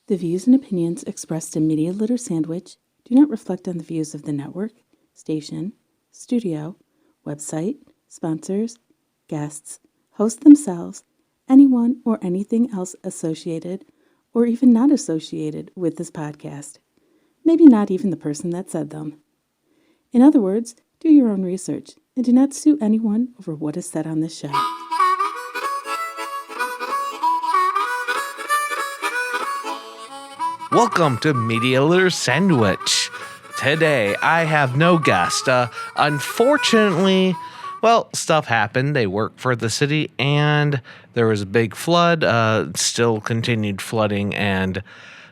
The views and opinions expressed in Media Litter Sandwich do not reflect on the views of the network, station, studio, website, sponsors, guests, hosts themselves, anyone or anything else associated or even not associated with this podcast. Maybe not even the person that said them. In other words, do your own research and do not sue anyone over what is said on this show. Welcome to Media Litter Sandwich. Today, I have no guest. Unfortunately, stuff happened. They work for the city, and there was a big flood, still continued flooding, and,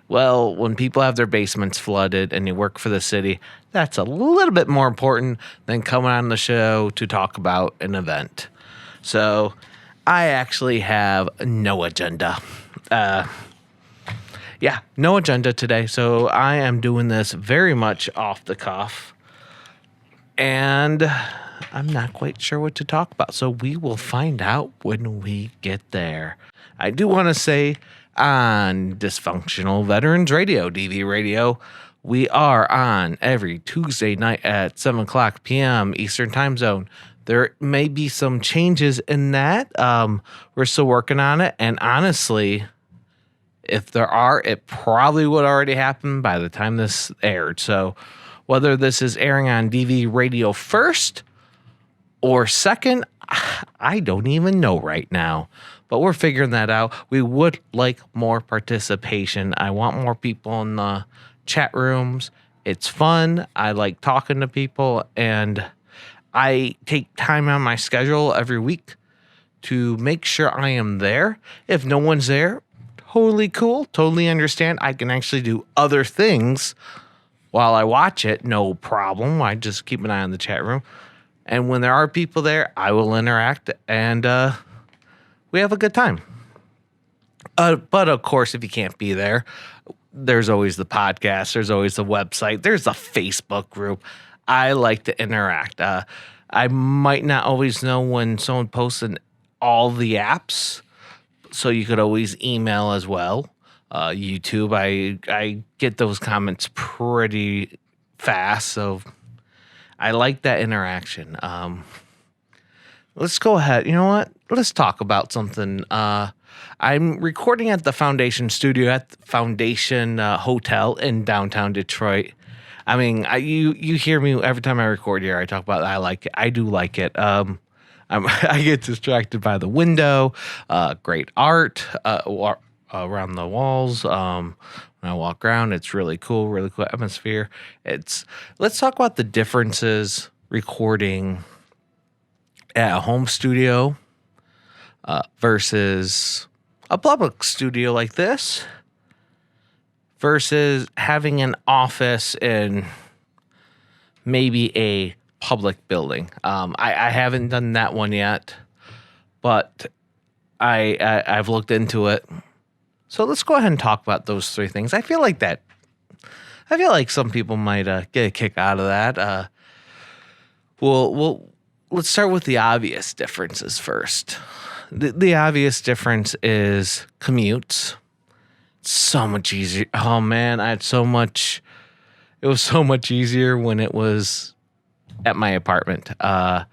when people have their basements flooded and you work for the city, that's a little bit more important than coming on the show to talk about an event. So, I actually have no agenda. No agenda today, so I am doing this very much off the cuff, and I'm not quite sure what to talk about, so we will find out when we get there. I do want to say on Dysfunctional Veterans Radio, DV Radio, we are on every Tuesday night at 7 o'clock p.m. Eastern Time Zone. There may be some changes in that. We're still working on it, and honestly, if there are, it probably would already happen by the time this aired. So whether this is airing on DV Radio first or second, I don't even know right now. But we're figuring that out. We would like more participation. I want more people in the chat rooms. It's fun. I like talking to people. And I take time on my schedule every week to make sure I am there. If no one's there, totally cool, totally understand. I can actually do other things while I watch it, no problem. I just keep an eye on the chat room. And when there are people there, I will interact, and we have a good time. But of course, if you can't be there, there's always the podcast, there's always the website, there's the Facebook group. I like to interact. I might not always know when someone posts in all the apps, so you could always email as well. YouTube, I get those comments pretty fast, so I like that interaction. Let's go ahead. You know what? Let's talk about something. I'm recording at the Foundation Studio at the Foundation Hotel in downtown Detroit. I mean, you hear me every time I record here. I talk about it. I like it. I do like it. I get distracted by the window, great art around the walls. When I walk around, it's really cool atmosphere. Let's talk about the differences recording at a home studio versus a public studio like this versus having an office in maybe a public building. I haven't done that one yet, but I've looked into it. So let's go ahead and talk about those three things. I feel like some people might get a kick out of that. Let's start with the obvious differences first. The obvious difference is commutes. So much easier. Oh man, it was so much easier when it was at my apartment. I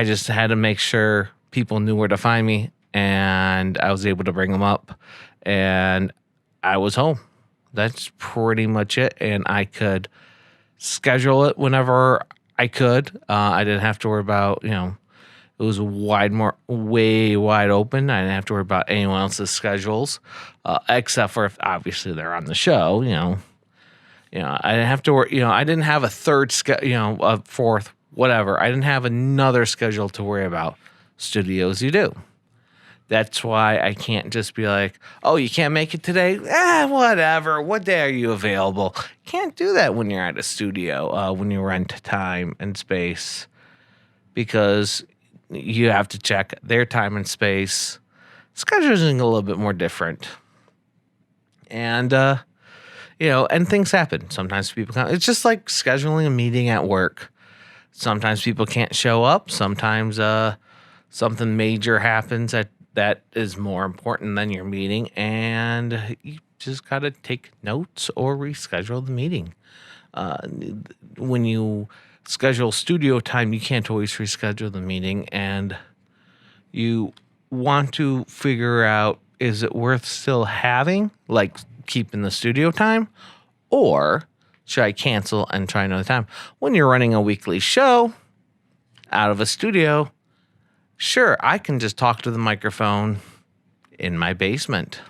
just had to make sure people knew where to find me, and I was able to bring them up, and I was home. That's pretty much it, and I could schedule it whenever I could. I didn't have to worry about, it was way wide open. I didn't have to worry about anyone else's schedules, except for if obviously they're on the show, I didn't have to worry, I didn't have a third, a fourth, whatever. I didn't have another schedule to worry about. Studios, you do. That's why I can't just be like, oh, you can't make it today? Whatever. What day are you available? Can't do that when you're at a studio, when you rent time and space, because you have to check their time and space. Scheduling a little bit more different. And, and things happen. Sometimes people can't. It's just like scheduling a meeting at work. Sometimes people can't show up. Sometimes something major happens at that is more important than your meeting, and you just got to take notes or reschedule the meeting. Uh, when you schedule studio time, you can't always reschedule the meeting, and you want to figure out, is it worth still having, like keeping the studio time, or should I cancel and try another time? When you're running a weekly show out of a studio, sure, I can just talk to the microphone in my basement.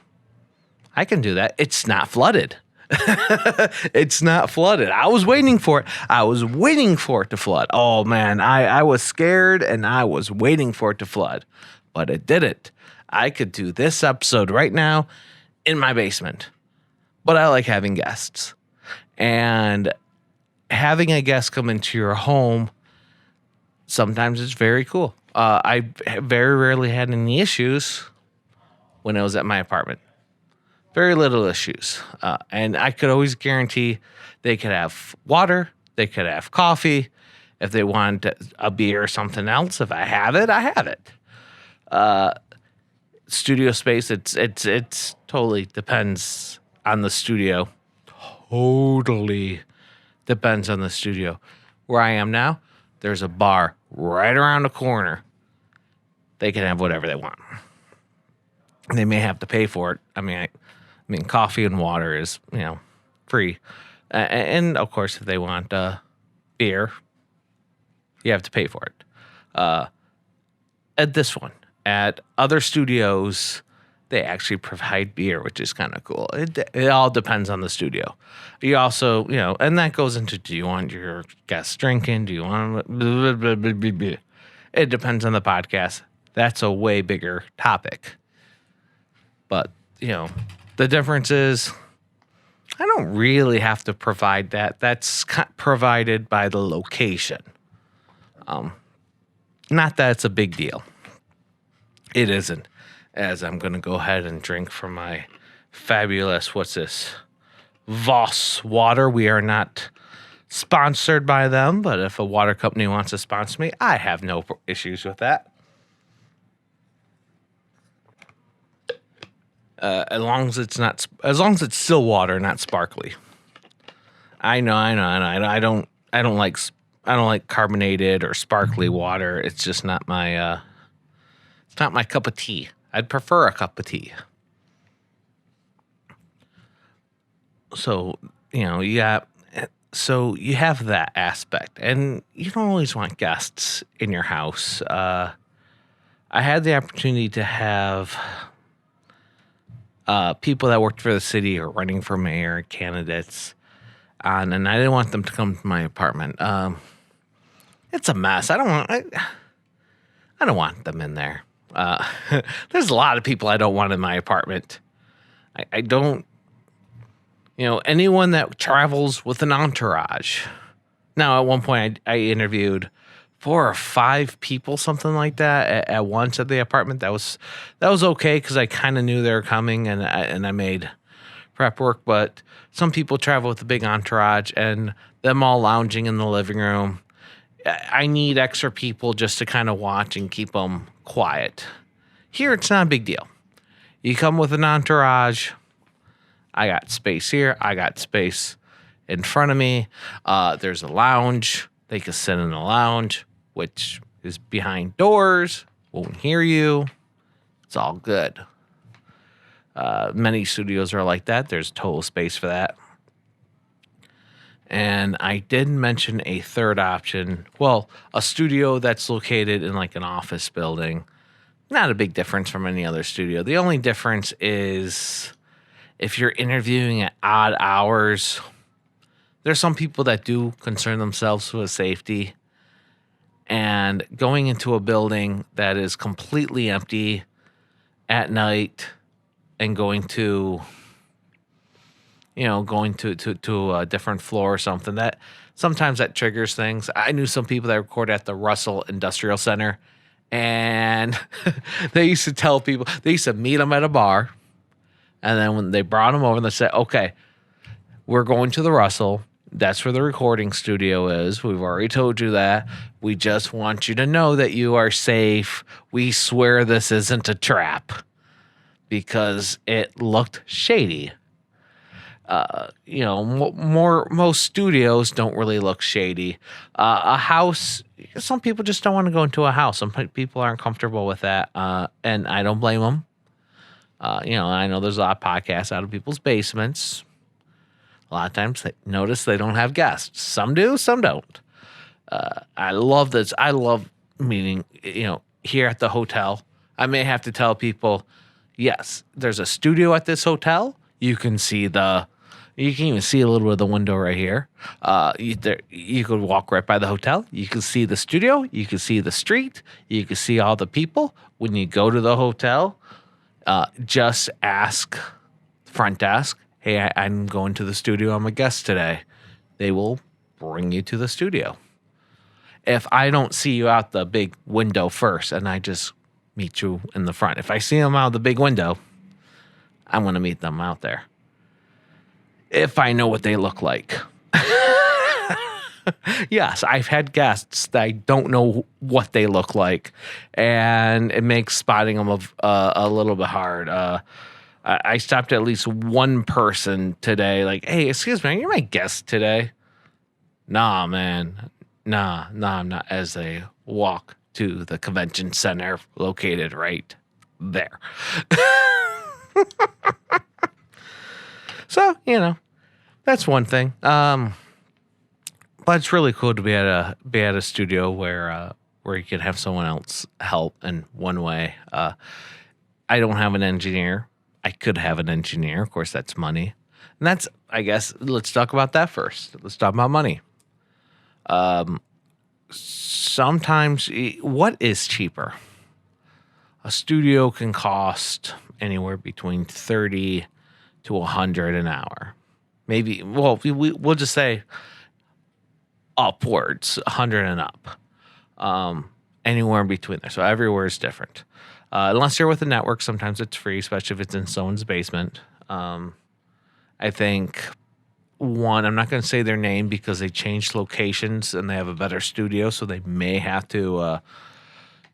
I can do that. It's not flooded. It's not flooded. I was waiting for it. I was waiting for it to flood. Oh man, I was scared and I was waiting for it to flood, but it didn't. I could do this episode right now in my basement, but I like having guests, and having a guest come into your home sometimes it's very cool. I very rarely had any issues when I was at my apartment. Very little issues. And I could always guarantee they could have water, they could have coffee. If they want a beer or something else, if I have it, I have it. Studio space, it's totally depends on the studio. Totally depends on the studio. Where I am now, there's a bar right around the corner. They can have whatever they want. They may have to pay for it. I mean, coffee and water is, free. And of course, if they want beer, you have to pay for it. At this one, at other studios, they actually provide beer, which is kind of cool. It all depends on the studio. You also, and that goes into, do you want your guests drinking? Do you want blah, blah, blah, blah, blah. It depends on the podcast. That's a way bigger topic. But, the difference is I don't really have to provide that. That's provided by the location. Not that it's a big deal. It isn't. As I'm going to go ahead and drink from my fabulous, what's this? Voss water. We are not sponsored by them, but if a water company wants to sponsor me, I have no issues with that. As long as it's still water, not sparkly. I know. I don't like carbonated or sparkly water. It's just not my it's not my cup of tea. I'd prefer a cup of tea. So, so you have that aspect, and you don't always want guests in your house. I had the opportunity to have people that worked for the city or running for mayor candidates on, and I didn't want them to come to my apartment. It's a mess. I don't want them in there. There's a lot of people I don't want in my apartment. I don't, anyone that travels with an entourage. Now, at one point, I interviewed 4 or 5 people, something like that, at once at the apartment. That was okay because I kind of knew they were coming, and I made prep work. But some people travel with a big entourage, and them all lounging in the living room. I need extra people just to kind of watch and keep them quiet. Here, it's not a big deal. You come with an entourage. I got space here. I got space in front of me. There's a lounge. They can sit in the lounge, which is behind doors. Won't hear you. It's all good. Many studios are like that. There's total space for that. And I did mention a third option. Well, a studio that's located in like an office building. Not a big difference from any other studio. The only difference is if you're interviewing at odd hours, there's some people that do concern themselves with safety. And going into a building that is completely empty at night and going to a different floor or something, that sometimes that triggers things. I knew some people that record at the Russell Industrial Center, and they used to tell people, they used to meet them at a bar, and then when they brought them over, they said, okay, we're going to the Russell. That's where the recording studio is. We've already told you that. We just want you to know that you are safe. We swear this isn't a trap because it looked shady. Most studios don't really look shady. A house, some people just don't want to go into a house. Some people aren't comfortable with that, and I don't blame them. I know there's a lot of podcasts out of people's basements. A lot of times they notice they don't have guests. Some do, some don't. I love this. I love meeting, here at the hotel. I may have to tell people, yes, there's a studio at this hotel. You can even see a little bit of the window right here. You could walk right by the hotel. You can see the studio. You can see the street. You can see all the people. When you go to the hotel, just ask front desk, hey, I'm going to the studio. I'm a guest today. They will bring you to the studio. If I don't see you out the big window first and I just meet you in the front, if I see them out the big window, I'm going to meet them out there. If I know what they look like. Yes, I've had guests that I don't know what they look like, and it makes spotting them a little bit hard. I stopped at least one person today, like, hey, excuse me, you're my guest today? Nah, man. Nah, I'm not, as they walk to the convention center located right there. So, that's one thing. But it's really cool to be at a studio where you can have someone else help in one way. I don't have an engineer. I could have an engineer. Of course, that's money. And that's, I guess, let's talk about that first. Let's talk about money. Sometimes, what is cheaper? A studio can cost anywhere between $30 to $100 an hour. Maybe, well, we'll just say upwards, 100 and up. Anywhere in between there. So everywhere is different. Unless you're with a network, sometimes it's free, especially if it's in someone's basement. I think I'm not going to say their name because they changed locations and they have a better studio, so they may have to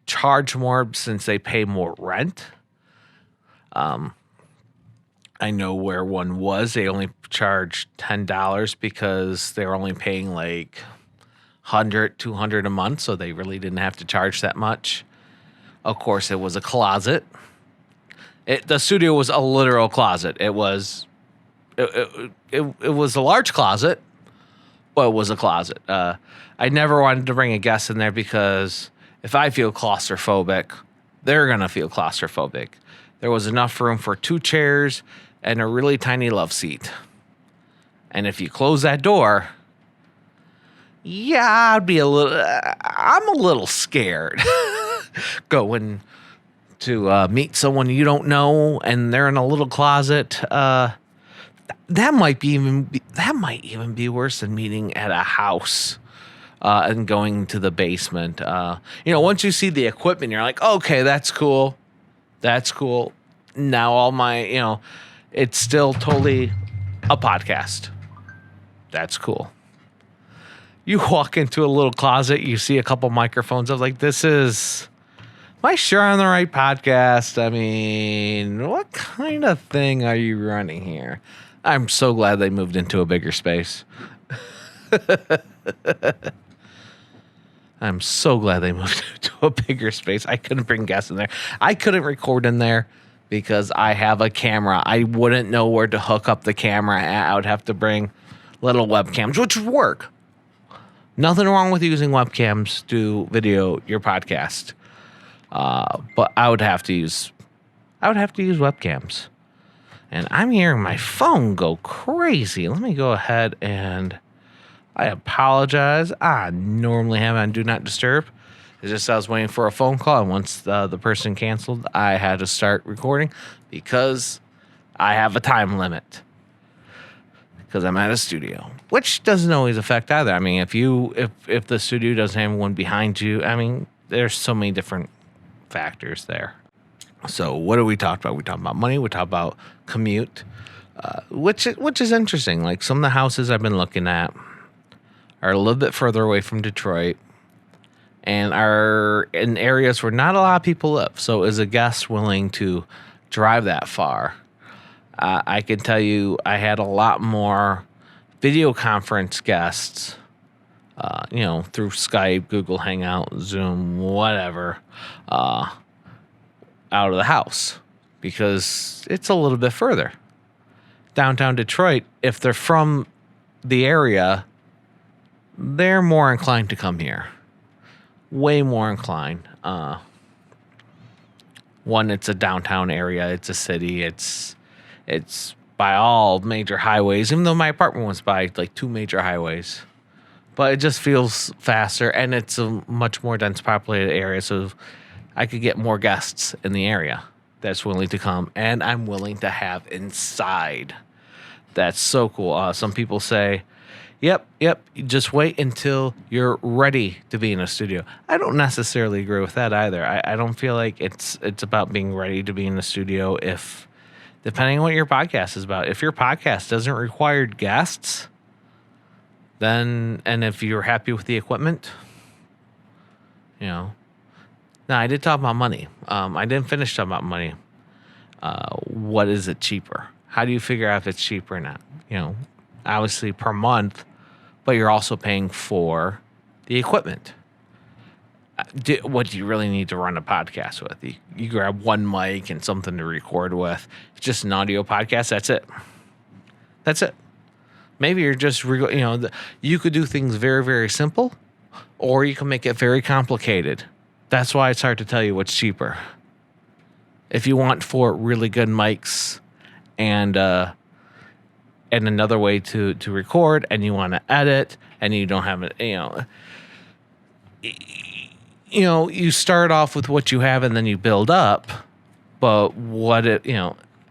charge more since they pay more rent. I know where one was. They only charged $10 because they were only paying like $100, $200 a month, so they really didn't have to charge that much. Of course, it was a closet. The studio was a literal closet. It was a large closet, but it was a closet. I never wanted to bring a guest in there because if I feel claustrophobic, they're going to feel claustrophobic. There was enough room for 2 chairs and a really tiny love seat. And if you close that door, yeah, I'm a little scared going to meet someone you don't know and they're in a little closet. That might even be worse than meeting at a house and going to the basement. Once you see the equipment, you're like, okay, that's cool. That's cool. Now all my, it's still totally a podcast. That's cool. You walk into a little closet, you see a couple microphones. I was like, am I sure on the right podcast? I mean, what kind of thing are you running here? I'm so glad they moved into a bigger space. I'm so glad they moved to a bigger space. I couldn't bring guests in there. I couldn't record in there because I have a camera. I wouldn't know where to hook up the camera. I would have to bring little webcams, which would work. Nothing wrong with using webcams to video your podcast. But I would have to use webcams. And I'm hearing my phone go crazy. Let me go ahead and I apologize. I normally have it on Do Not Disturb. It's just I was waiting for a phone call, and once the person canceled, I had to start recording because I have a time limit. Because I'm at a studio, which doesn't always affect either. I mean, if the studio doesn't have one behind you, I mean, there's so many different factors there. So what do we talk about? We talk about money. We talk about commute, which is interesting. Like some of the houses I've been looking at, are a little bit further away from Detroit and are in areas where not a lot of people live. So is a guest willing to drive that far? I can tell you I had a lot more video conference guests, through Skype, Google Hangout, Zoom, whatever, out of the house because it's a little bit further. Downtown Detroit, if they're from the area, they're more inclined to come here. Way more inclined. One, it's a downtown area. It's a city. It's by all major highways, even though my apartment was by like 2 major highways. But it just feels faster, and it's a much more dense populated area, so I could get more guests in the area that's willing to come, and I'm willing to have inside. That's so cool. Some people say, yep, just wait until you're ready to be in a studio. I don't necessarily agree with that either. I don't feel like it's about being ready to be in the studio depending on what your podcast is about. If your podcast doesn't require guests, then, and if you're happy with the equipment, Now, I did talk about money. I didn't finish talking about money. What is it cheaper? How do you figure out if it's cheaper or not? Obviously per month, but you're also paying for the equipment. What do you really need to run a podcast with? You grab one mic and something to record with. It's just an audio podcast. That's it. Maybe you're just, you could do things very, very simple, or you can make it very complicated. That's why it's hard to tell you what's cheaper. If you want 4 really good mics and another way to record, and you want to edit, and you don't have it, you start off with what you have and then you build up. But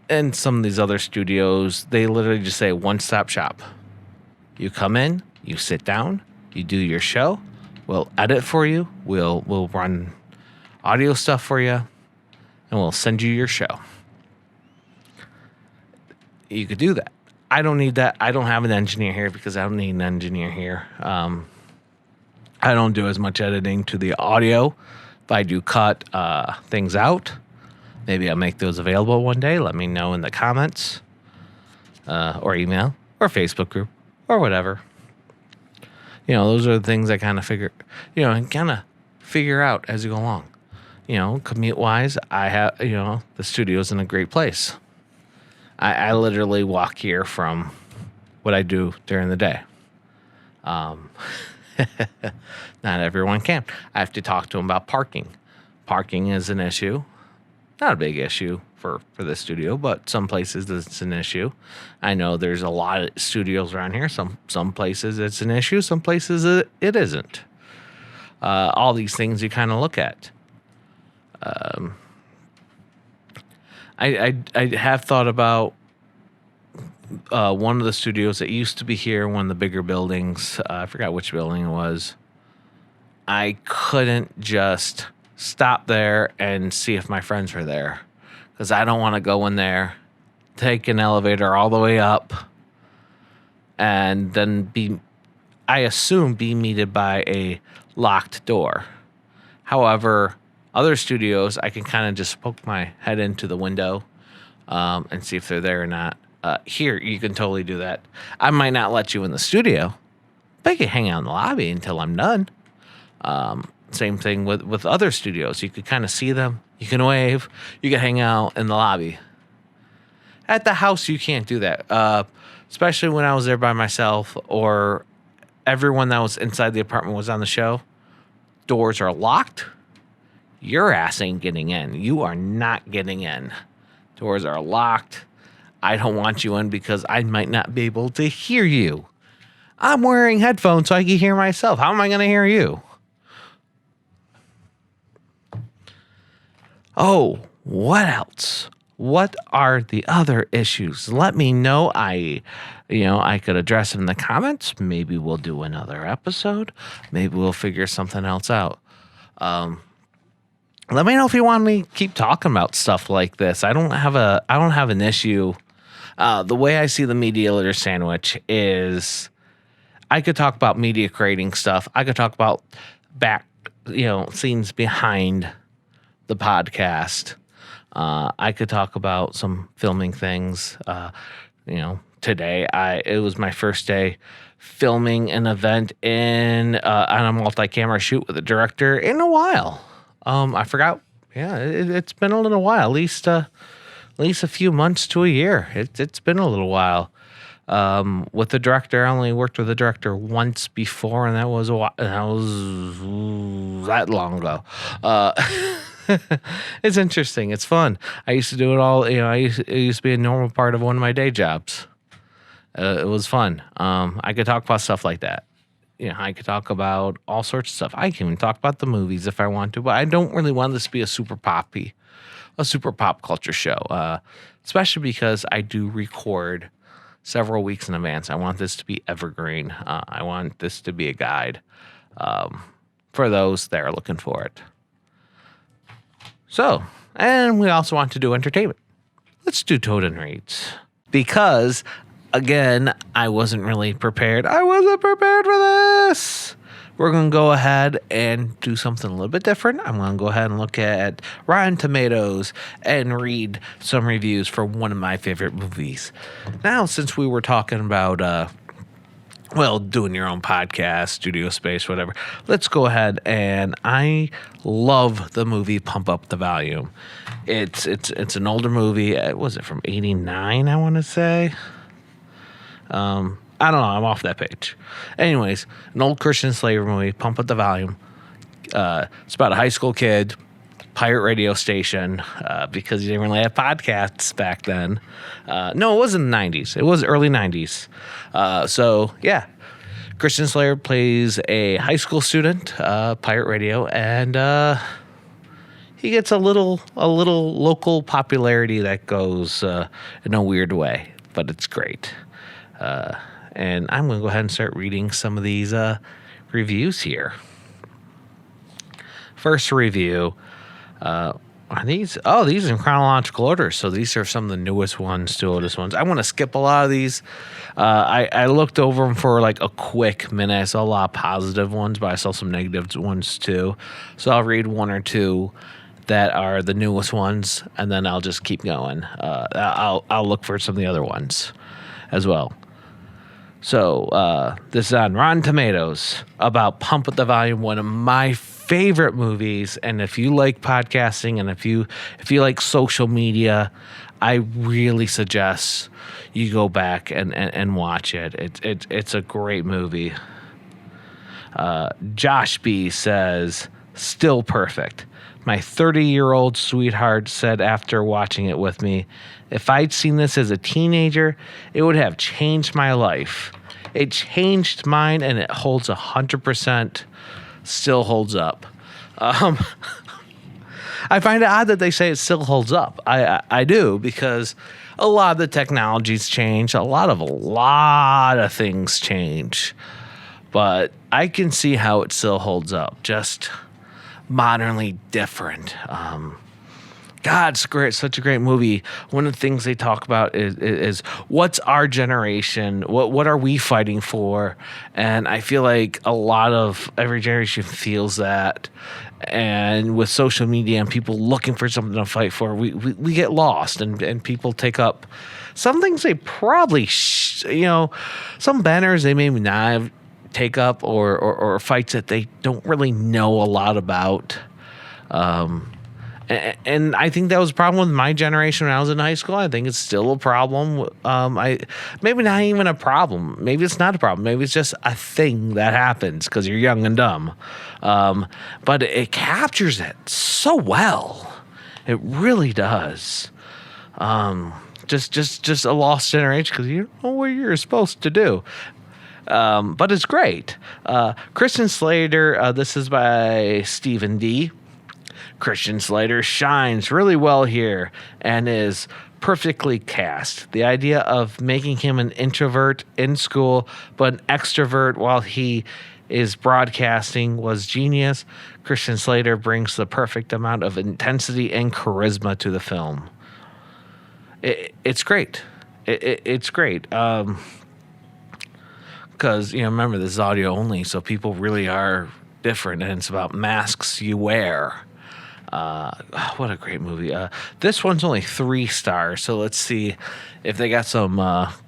and some of these other studios, they literally just say one-stop shop. You come in, you sit down, you do your show. We'll edit for you. We'll run audio stuff for you, and we'll send you your show. You could do that. I don't need that. I don't have an engineer here because I don't need an engineer here. I don't do as much editing to the audio. If I do cut things out, maybe I'll make those available one day. Let me know in the comments, or email, or Facebook group, or whatever. Those are the things I kind of figure out as you go along. Commute-wise, I have, the studio's in a great place. I literally walk here from what I do during the day. Not everyone can. I have to talk to them about parking. Parking is an issue. Not a big issue for the studio, but some places it's an issue. I know there's a lot of studios around here. Some places it's an issue. Some places it isn't. All these things you kind of look at. I have thought about one of the studios that used to be here, one of the bigger buildings. I forgot which building it was. I couldn't just stop there and see if my friends were there, because I don't want to go in there, take an elevator all the way up, and then be meted by a locked door. However, other studios, I can kind of just poke my head into the window and see if they're there or not. Here, you can totally do that. I might not let you in the studio, but you can hang out in the lobby until I'm done. Same thing with other studios. You could kind of see them. You can wave. You can hang out in the lobby. At the house, you can't do that. Especially when I was there by myself, or everyone that was inside the apartment was on the show. Doors are locked. Your ass ain't getting in. You are not getting in. Doors are locked. I don't want you in because I might not be able to hear you. I'm wearing headphones so I can hear myself. How am I going to hear you? Oh, what else? What are the other issues? Let me know. I could address it in the comments. Maybe we'll do another episode. Maybe we'll figure something else out. Let me know if you want me to keep talking about stuff like this. I don't have an issue. The way I see the media litter sandwich is, I could talk about media creating stuff. I could talk about back, scenes behind the podcast. I could talk about some filming things. Today it was my first day filming an event on a multi-camera shoot with a director in a while. I forgot. Yeah, it's been a little while, at least a few months to a year. It's been a little while. With the director, I only worked with the director once before, and that was that long ago. It's interesting. It's fun. I used to do it all. It used to be a normal part of one of my day jobs. It was fun. I could talk about stuff like that. I could talk about all sorts of stuff. I can even talk about the movies if I want to, but I don't really want this to be a super pop culture show, especially because I do record several weeks in advance. I want this to be evergreen. I want this to be a guide for those that are looking for it. So, and we also want to do entertainment. Let's do Toaden Reads. Because, again, I wasn't really prepared. I wasn't prepared for this. We're going to go ahead and do something a little bit different. I'm going to go ahead and look at Rotten Tomatoes and read some reviews for one of my favorite movies. Now, since we were talking about, doing your own podcast, studio space, whatever, let's go ahead and I love the movie Pump Up the Volume. It's an older movie. Was it from 89, I want to say? I don't know. I'm off that page. Anyways, an old Christian Slater movie, Pump Up the Volume. It's about a high school kid, pirate radio station, because you didn't really have podcasts back then. No, it wasn't the 90s. It was early 90s. Christian Slater plays a high school student, pirate radio, and he gets a little local popularity that goes in a weird way, but it's great. And I'm going to go ahead and start reading some of these reviews here. First review. Are these? Oh, these are in chronological order. So these are some of the newest ones to oldest ones. I want to skip a lot of these. I looked over them for like a quick minute. I saw a lot of positive ones, but I saw some negative ones too. So I'll read one or two that are the newest ones, and then I'll just keep going. I'll look for some of the other ones as well. So this is on Rotten Tomatoes about Pump Up the Volume, one of my favorite movies. And if you like podcasting and if you like social media, I really suggest you go back and watch it. It's a great movie. Josh B says, still perfect. My 30-year-old sweetheart said after watching it with me, if I'd seen this as a teenager, it would have changed my life. It changed mine, and it holds 100%, still holds up. I find it odd that they say it still holds up. I do, because a lot of the technologies change. A lot of things change. But I can see how it still holds up. Just modernly different. God, it's great. Such a great movie. One of the things they talk about is what's our generation? What are we fighting for? And I feel like a lot of every generation feels that. And with social media and people looking for something to fight for, we get lost, and people take up some things they probably, some banners they may not take up or fights that they don't really know a lot about. And I think that was a problem with my generation when I was in high school. I think it's still a problem. Maybe not even a problem. Maybe it's not a problem. Maybe it's just a thing that happens because you're young and dumb. But it captures it so well. It really does. Just a lost generation because you don't know what you're supposed to do. But it's great. Christian Slater, this is by Stephen D. Christian Slater shines really well here and is perfectly cast. The idea of making him an introvert in school but an extrovert while he is broadcasting was genius. Christian Slater brings the perfect amount of intensity and charisma to the film. It's great. It's great. because remember, this is audio only, so people really are different, and it's about masks you wear. What a great movie. This one's only 3 stars, so let's see if they got some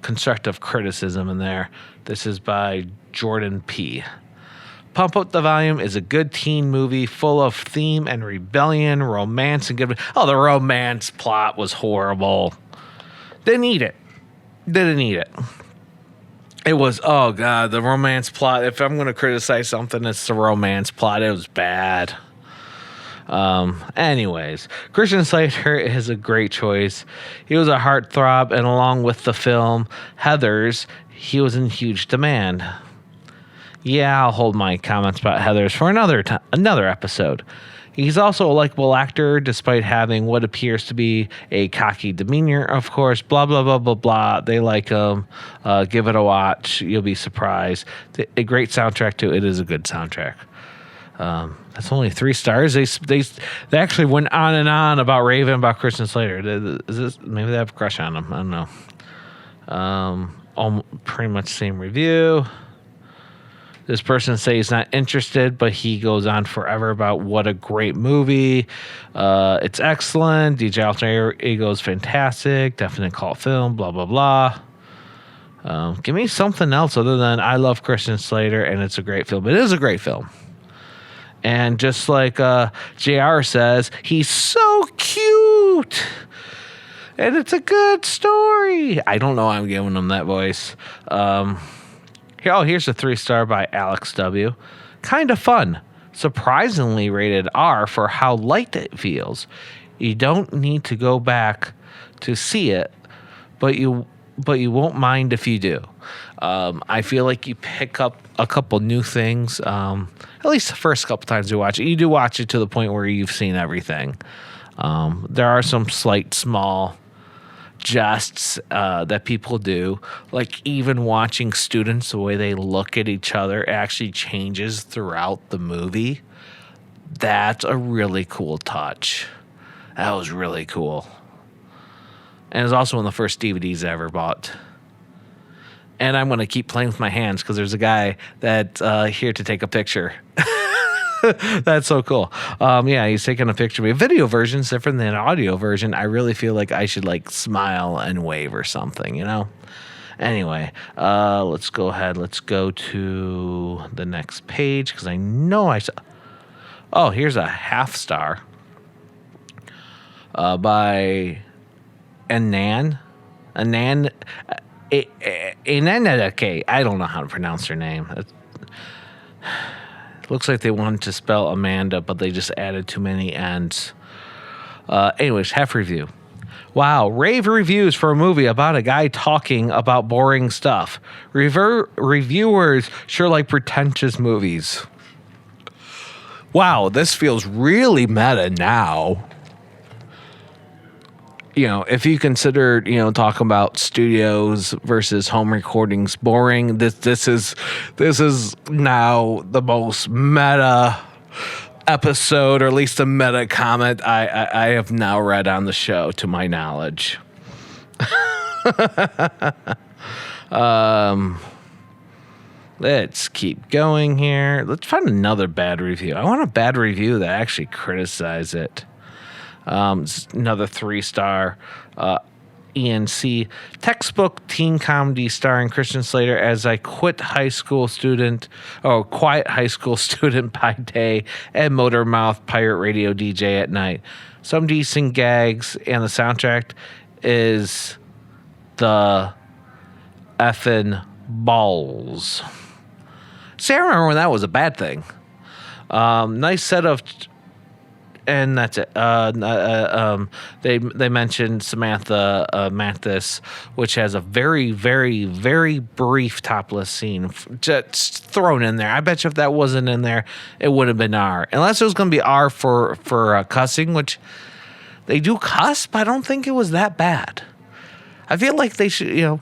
constructive criticism in there. This is by Jordan P. Pump Up the Volume is a good teen movie full of theme and rebellion, romance, and good. Oh, the romance plot was horrible. Didn't need it. It was, oh God, the romance plot. If I'm going to criticize something, it's the romance plot. It was bad. Anyways, Christian Slater is a great choice. He was a heartthrob, and along with the film Heathers, he was in huge demand. Yeah, I'll hold my comments about Heathers for another episode. He's also a likable actor, despite having what appears to be a cocky demeanor, of course. Blah, blah, blah, blah, blah. They like him. Give it a watch. You'll be surprised. A great soundtrack, too. It is a good soundtrack. That's only 3 stars. They actually went on and on about raving about Christian Slater. Maybe they have a crush on him. I don't know. Pretty much same review. This person says he's not interested, but he goes on forever about what a great movie. It's excellent. DJ Alter Ego is fantastic. Definite cult film. Blah, blah, blah. Give me something else other than I love Christian Slater and it's a great film. It is a great film. And just like JR says, he's so cute. And it's a good story. I don't know why I'm giving him that voice. Here's a 3-star by Alex W. Kind of fun. Surprisingly rated R for how light it feels. You don't need to go back to see it, but you won't mind if you do. I feel like you pick up a couple new things. At least the first couple times you watch it. You do watch it to the point where you've seen everything. There are some slight, small jests that people do, like even watching students, the way they look at each other actually changes throughout the movie. That's a really cool touch. That was really cool. And it's also one of the first DVDs I ever bought. And I'm going to keep playing with my hands because there's a guy that's here to take a picture. That's so cool. Yeah, he's taking a picture of me. A video version's different than an audio version. I really feel like I should like smile and wave or something, Anyway, let's go ahead. Let's go to the next page because I know I saw. Oh, here's a 0.5 star by Anan. Ananadake. I don't know how to pronounce her name. Looks like they wanted to spell Amanda, but they just added too many N's. Anyways, half review. Wow, rave reviews for a movie about a guy talking about boring stuff. Reviewers sure like pretentious movies. Wow, this feels really meta now. If you consider, talking about studios versus home recordings boring, this is now the most meta episode, or at least a meta comment I have now read on the show, to my knowledge. Let's keep going here. Let's find another bad review. I want a bad review that actually criticizes it. Another 3-star. ENC textbook teen comedy starring Christian Slater as a quiet high school student by day and motormouth pirate radio DJ at night. Some decent gags, and the soundtrack is the effing balls. See, I remember when that was a bad thing. Nice set of. And that's it. They mentioned Samantha Mathis, which has a very, very, very brief topless scene just thrown in there. I bet you if that wasn't in there, it would have been R. Unless it was going to be R for cussing, which they do cuss, but I don't think it was that bad. I feel like they should,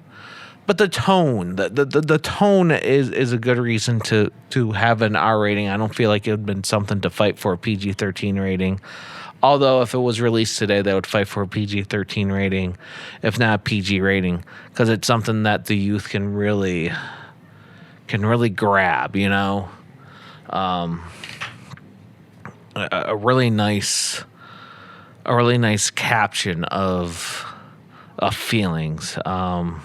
But the tone, the tone is a good reason to have an R rating. I don't feel like it would have been something to fight for a PG-13 rating. Although if it was released today, they would fight for a PG-13 rating, if not a PG rating, because it's something that the youth can really can really grab, a really nice caption of feelings. I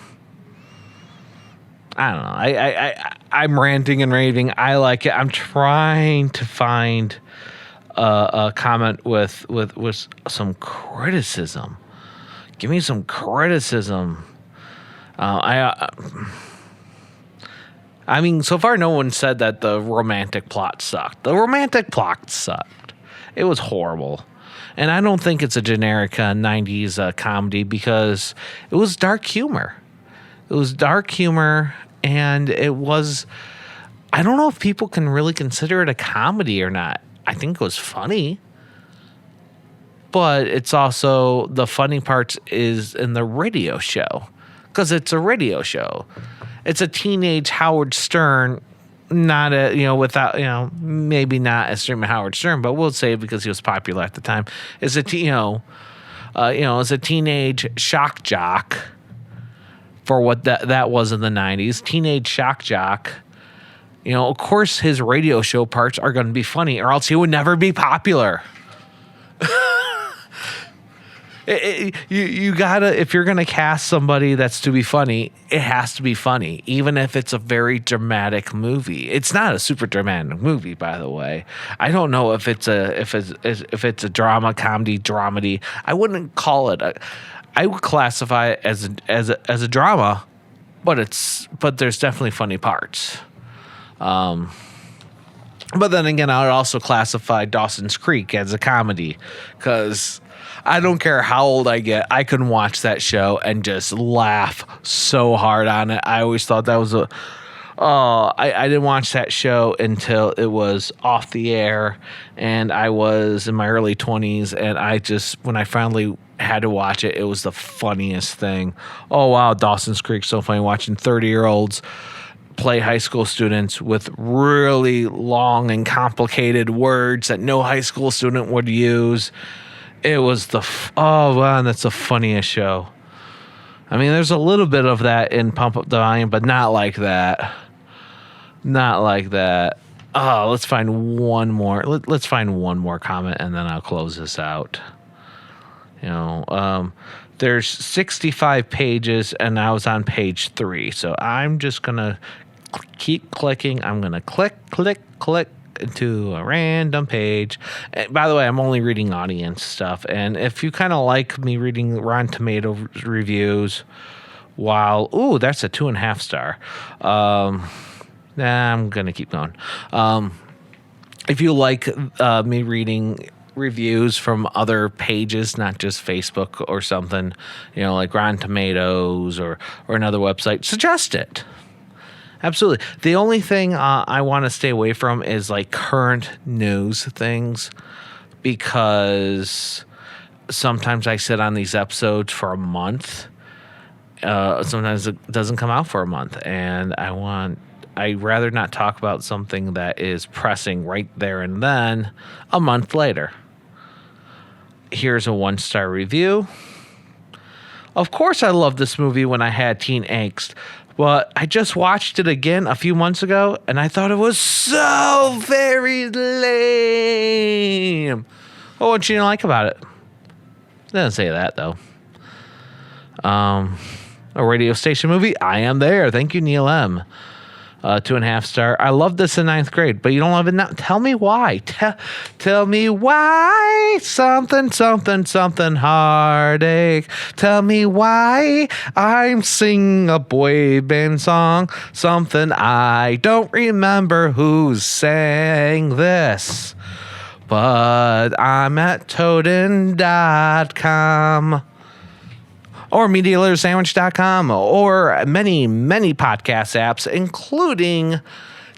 don't know. I'm ranting and raving. I like it. I'm trying to find a comment with some criticism. Give me some criticism. I mean, so far no one said that the romantic plot sucked. The romantic plot sucked. It was horrible. And I don't think it's a generic 90s comedy because it was dark humor. It was dark humor, and it was... I don't know if people can really consider it a comedy or not. I think it was funny. But it's also... The funny part is in the radio show. Because it's a radio show. It's a teenage Howard Stern, not without, maybe not extreme Howard Stern, but we'll say because he was popular at the time. It's a teenage shock jock for what that was in the 90s. Teenage shock jock. Of course his radio show parts are going to be funny, or else he would never be popular. You gotta, if you're gonna cast somebody that's to be funny, it has to be funny, even if it's a very dramatic movie. It's not a super dramatic movie, by the way. I don't know if it's a drama, comedy, dramedy. I wouldn't call it I would classify it as a drama, but there's definitely funny parts. But then again, I would also classify Dawson's Creek as a comedy, because I don't care how old I get, I can watch that show and just laugh so hard on it. I always thought that was I didn't watch that show until it was off the air, and I was in my early 20s, and when I finally had to watch it, it was the funniest thing. Oh, wow, Dawson's Creek, so funny, watching 30-year-olds play high school students with really long and complicated words that no high school student would use. It was that's the funniest show. I mean, there's a little bit of that in Pump Up the Volume, but not like that. Not like that. Oh, let's find one more. Let's find one more comment, and then I'll close this out. There's 65 pages, and I was on page 3, so I'm just gonna keep clicking. I'm gonna click into a random page. And by the way, I'm only reading audience stuff, and if you kind of like me reading Rotten Tomatoes reviews, that's a 2.5 star. I'm gonna keep going. If you like me reading reviews from other pages, not just Facebook or something, like Rotten Tomatoes or another website, suggest it. Absolutely. The only thing I want to stay away from is like current news things, because sometimes I sit on these episodes for a month. Sometimes it doesn't come out for a month, and I'd rather not talk about something that is pressing right there and then a month later. Here's a 1-star review. Of course I loved this movie when I had teen angst, but I just watched it again a few months ago, and I thought it was so very lame. Oh, what you didn't like about it? It doesn't say that, though. A radio station movie? I am there. Thank you, Neil M. 2.5 star. I loved this in 9th grade, but you don't love it now. Tell me why. Tell me why. Something heartache. Tell me why I'm singing a boy band song. Something I don't remember who sang this, but I'm at Toaden.com. Or MediaLitterSandwich.com, or many, many podcast apps, including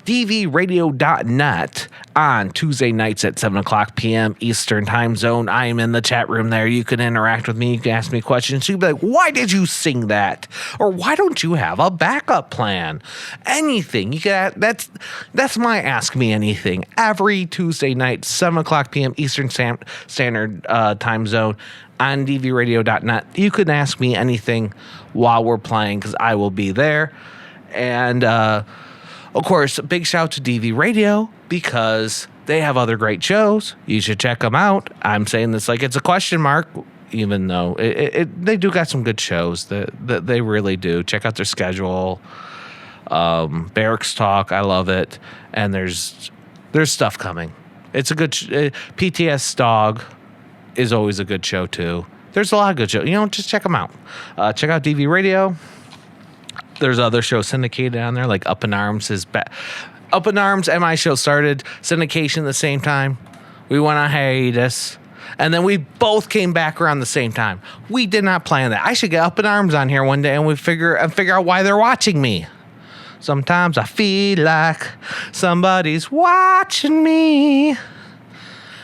dvradio.net on Tuesday nights at 7 o'clock p.m. Eastern Time Zone. I am in the chat room there. You can interact with me. You can ask me questions. You can be like, why did you sing that? Or why don't you have a backup plan? Anything. You can. That's my Ask Me Anything. Every Tuesday night, 7 o'clock p.m. Eastern Standard Time Zone on dvradio.net. You can ask me anything while we're playing, because I will be there. And Of course, a big shout to DV Radio because they have other great shows. You should check them out. I'm saying this like it's a question mark, even though they do got some good shows. That they really do. Check out their schedule. Barracks Talk, I love it. And there's stuff coming. It's a good PTS Dog is always a good show too. There's a lot of good shows. Just check them out. Check out DV Radio. There's other shows syndicated on there, like Up in Arms is Up in Arms and my show started syndication at the same time. We went on hiatus, and then we both came back around the same time. We did not plan that. I should get Up in Arms on here one day and we figure out why they're watching me. Sometimes I feel like somebody's watching me.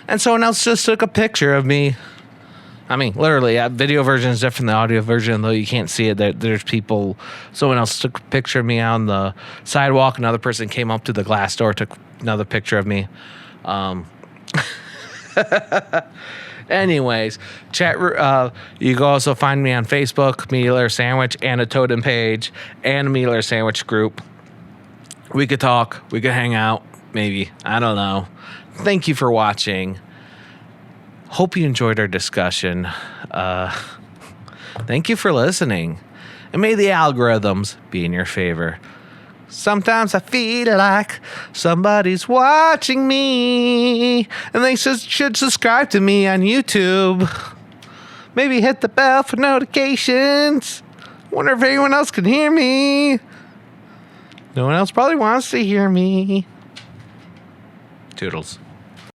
And someone else just took a picture of me. I mean, literally, video version is different than the audio version, though you can't see it. There's people. Someone else took a picture of me on the sidewalk. Another person came up to the glass door, took another picture of me. Anyways, chat. You can also find me on Facebook, Media Layer Sandwich, and a Toaden page, and a Media Layer Sandwich group. We could talk. We could hang out. Maybe. I don't know. Thank you for watching. Hope you enjoyed our discussion. Thank you for listening. And may the algorithms be in your favor. Sometimes I feel like somebody's watching me. And they should subscribe to me on YouTube. Maybe hit the bell for notifications. Wonder if anyone else can hear me. No one else probably wants to hear me. Toodles.